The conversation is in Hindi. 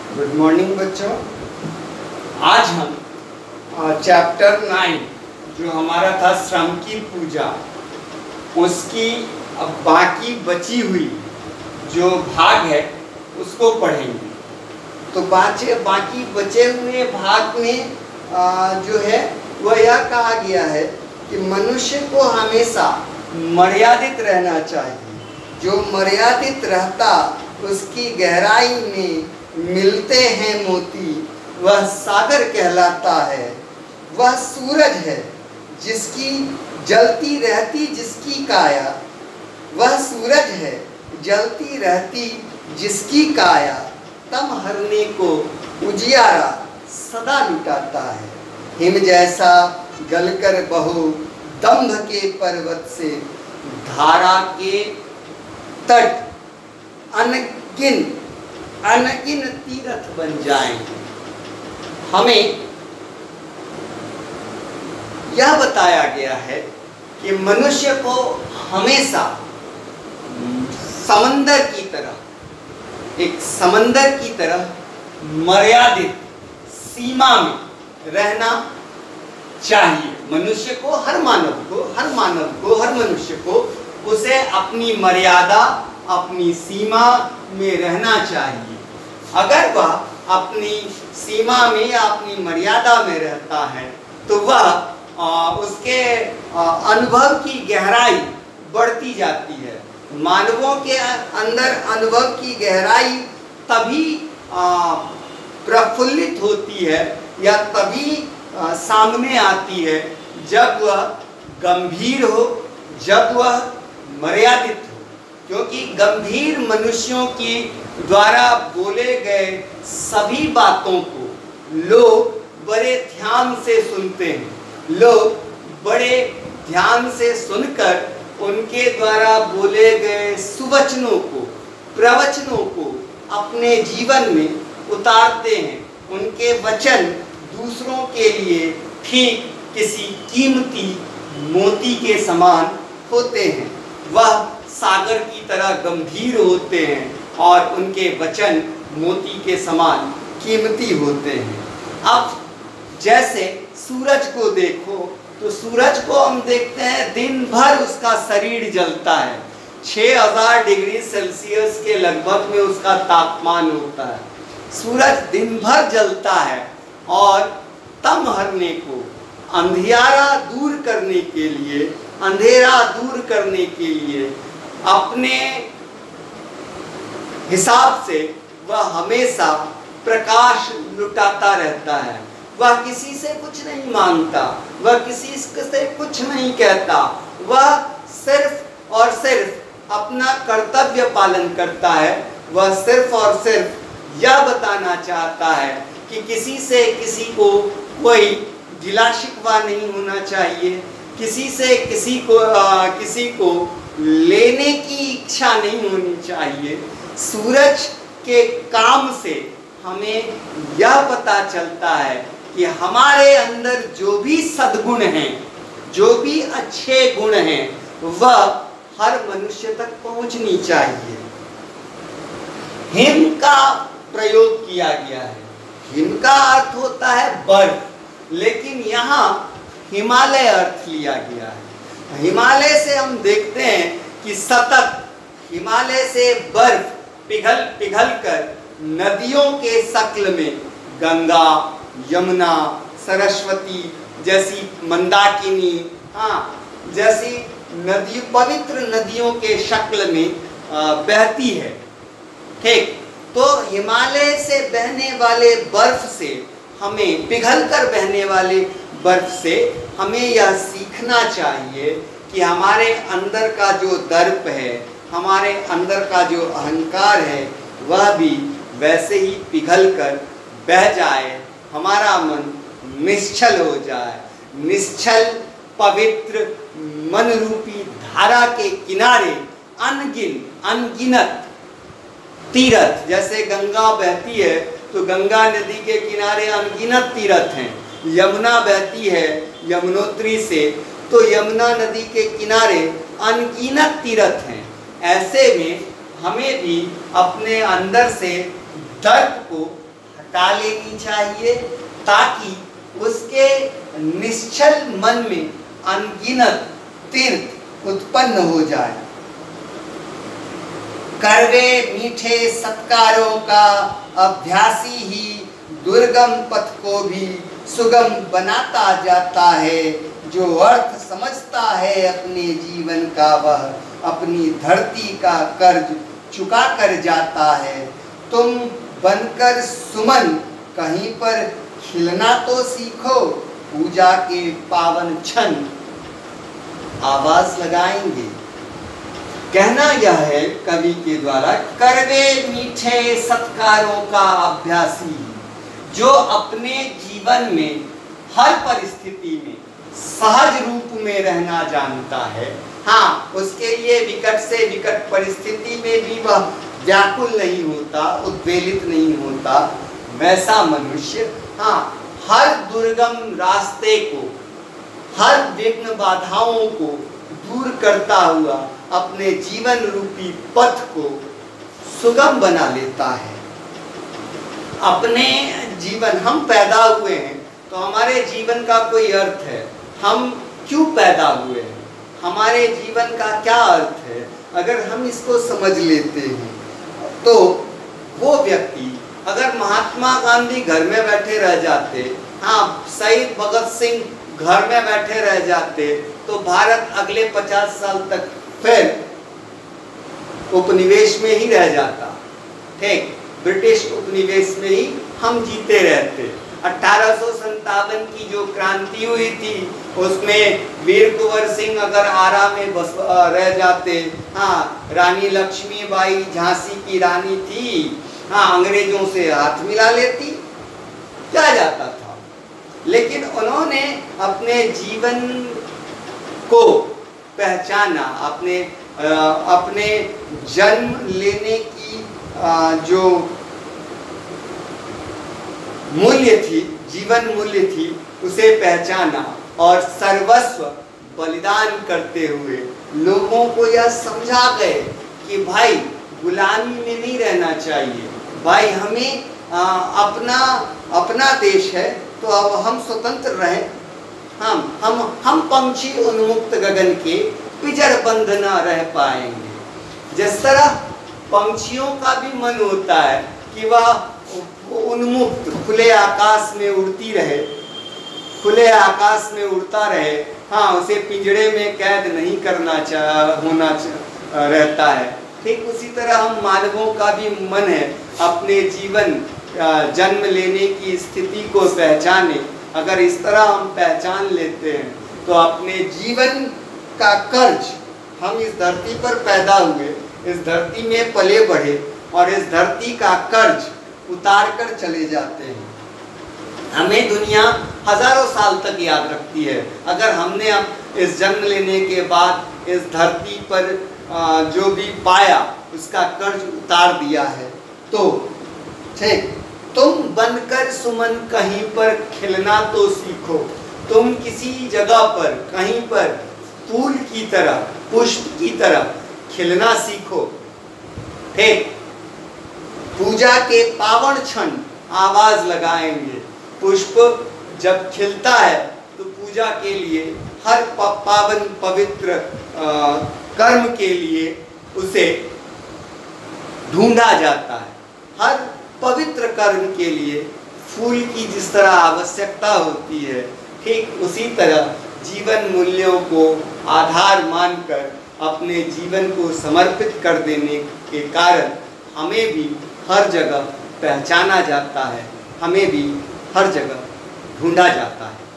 गुड मॉर्निंग बच्चों। आज हम चैप्टर 9 जो हमारा था श्रम की पूजा, उसकी अब बाकी बची हुई जो भाग है उसको पढ़ेंगे। तो बाकी बचे हुए भाग में जो है वह यह कहा गया है कि मनुष्य को हमेशा मर्यादित रहना चाहिए। जो मर्यादित रहता उसकी गहराई में मिलते हैं मोती, वह सागर कहलाता है। वह सूरज है जिसकी जलती रहती जिसकी काया, वह सूरज है जलती रहती जिसकी काया, तम हरने को उजियारा सदा लुटाता है। हिम जैसा गलकर बहो दंभ के पर्वत से, धारा के तट अनगिन तीर्थ बन जाएंगे। हमें यह बताया गया है कि मनुष्य को हमेशा समंदर की तरह, एक समंदर की तरह मर्यादित सीमा में रहना चाहिए। मनुष्य को, हर मनुष्य को उसे अपनी मर्यादा, अपनी सीमा में रहना चाहिए। अगर वह अपनी सीमा में या अपनी मर्यादा में रहता है तो वह उसके अनुभव की गहराई बढ़ती जाती है। मानवों के अंदर अनुभव की गहराई तभी प्रफुल्लित होती है या तभी सामने आती है जब वह गंभीर हो, जब वह मर्यादित हो। क्योंकि गंभीर मनुष्यों की द्वारा बोले गए सभी बातों को लोग बड़े ध्यान से सुनते हैं। लोग बड़े ध्यान से सुनकर उनके द्वारा बोले गए सुवचनों को, प्रवचनों को अपने जीवन में उतारते हैं। उनके वचन दूसरों के लिए ठीक किसी कीमती मोती के समान होते हैं। वह सागर की तरह गंभीर होते हैं और उनके वचन मोती के समान कीमती होते हैं। अब जैसे सूरज को देखो तो सूरज को हम देखते हैं दिन भर उसका शरीर जलता है। 6000 डिग्री सेल्सियस के लगभग में उसका तापमान होता है। सूरज दिन भर जलता है और तम हरने को, अंधियारा दूर करने के लिए, अंधेरा दूर करने के लिए अपने हिसाब से वह हमेशा प्रकाश लुटाता रहता है। वह किसी से कुछ नहीं मांगता, वह किसी से कुछ नहीं कहता। वह सिर्फ और सिर्फ अपना कर्तव्य पालन करता है। वह सिर्फ और सिर्फ यह बताना चाहता है कि किसी से किसी को कोई गिला शिकवा नहीं होना चाहिए, किसी से किसी को लेने की इच्छा नहीं होनी चाहिए। सूरज के काम से हमें यह पता चलता है कि हमारे अंदर जो भी सद्गुण हैं, जो भी अच्छे गुण हैं, वह हर मनुष्य तक पहुंचनी चाहिए। हिम का प्रयोग किया गया है। हिम का अर्थ होता है बर्फ, लेकिन यहाँ हिमालय अर्थ लिया गया है। हिमालय से हम देखते हैं कि सतत हिमालय से बर्फ पिघल कर नदियों के शक्ल में गंगा, यमुना, सरस्वती जैसी, मंदाकिनी, जैसी नदी, पवित्र नदियों के शक्ल में बहती है। ठीक, तो हिमालय से बहने वाले बर्फ से हमें, पिघल कर बहने वाले बर्फ से हमें यह सीखना चाहिए कि हमारे अंदर का जो दर्प है, हमारे अंदर का जो अहंकार है, वह भी वैसे ही पिघल कर बह जाए, हमारा मन निश्चल हो जाए। निश्चल पवित्र मन रूपी धारा के किनारे अनगिनत तीर्थ, जैसे गंगा बहती है तो गंगा नदी के किनारे अनगिनत तीर्थ हैं। यमुना बहती है यमुनोत्री से, तो यमुना नदी के किनारे अनगिनत तीर्थ हैं। ऐसे में हमें भी अपने अंदर से दर्प को हटा लेनी चाहिए, ताकि उसके निश्चल मन में अनगिनत तीर्थ उत्पन्न हो जाए। कड़वे मीठे सत्कारों का अभ्यासी ही दुर्गम पथ को भी सुगम बनाता जाता है। जो अर्थ समझता है अपने जीवन का, वह अपनी धरती का कर्ज चुका कर जाता है। तुम बनकर सुमन कहीं पर खिलना तो सीखो, पूजा के पावन क्षण आवाज लगाएंगे। कहना यह है कवि के द्वारा, कड़वे मीठे सत्कारों का अभ्यासी, जो अपने जीवन में हर परिस्थिति में सहज रूप में रहना जानता है। हाँ, उसके लिए विकट से विकट परिस्थिति में भी वह व्याकुल नहीं होता, उद्वेलित नहीं होता, वैसा मनुष्य हाँ हर दुर्गम रास्ते को, हर विघ्न बाधाओं को दूर करता हुआ अपने जीवन रूपी पथ को सुगम बना लेता है। अपने जीवन, हम पैदा हुए हैं तो हमारे जीवन का कोई अर्थ है। हम क्यों पैदा हुए हैं, हमारे जीवन का क्या अर्थ है, अगर हम इसको समझ लेते हैं तो वो व्यक्ति, अगर महात्मा गांधी घर में बैठे रह जाते, हाँ शहीद भगत सिंह घर में बैठे रह जाते, तो भारत अगले 50 साल तक फिर उपनिवेश में ही रह जाता। ठीक, ब्रिटिश उपनिवेश में ही हम जीते रहते। 1857 की जो क्रांति हुई थी, उसमें वीर कुंवर सिंह अगर आरा में बस रह जाते, हाँ रानी लक्ष्मीबाई झांसी की रानी थी, हाँ अंग्रेजों से हाथ मिला लेती, क्या जाता था। लेकिन उन्होंने अपने जीवन को पहचाना, अपने जन्म लेने की जो मूल्य थी, जीवन मूल्य थी, उसे पहचाना और सर्वस्व बलिदान करते हुए लोगों को यह समझा गए कि भाई गुलामी में नहीं रहना चाहिए, भाई हमें अपना देश है तो अब हम स्वतंत्र रहें। हम पंछी उन्मुक्त गगन के पिंजर बंद न रह पाएंगे। जिस तरह पंछियों का भी मन होता है कि वह उन्मुक्त खुले आकाश में उड़ती रहे, खुले आकाश में उड़ता रहे, हाँ उसे पिंजरे में कैद नहीं होना रहता है। ठीक उसी तरह हम मानवों का भी मन है अपने जीवन जन्म लेने की स्थिति को पहचाने। अगर इस तरह हम पहचान लेते हैं तो अपने जीवन का कर्ज, हम इस धरती पर पैदा हुए, इस धरती में पले बढ़े और इस धरती का कर्ज उतार कर चले जाते हैं। हमें दुनिया हजारों साल तक याद रखती है। अगर हमने अब इस जन्म लेने के बाद इस धरती पर जो भी पाया उसका कर्ज उतार दिया है, तो ठीक, तुम बनकर सुमन कहीं पर खिलना तो सीखो। तुम किसी जगह पर कहीं पर फूल की तरह, पुष्प की तरह खिलना सीखो। ठीक, पूजा के पावन क्षण आवाज लगाएंगे। पुष्प जब खिलता है तो पूजा के लिए, हर पावन पवित्र कर्म के लिए उसे ढूंढा जाता है। हर पवित्र कर्म के लिए फूल की जिस तरह आवश्यकता होती है, ठीक उसी तरह जीवन मूल्यों को आधार मानकर अपने जीवन को समर्पित कर देने के कारण हमें भी हर जगह पहचाना जाता है, हमें भी हर जगह ढूंढा जाता है।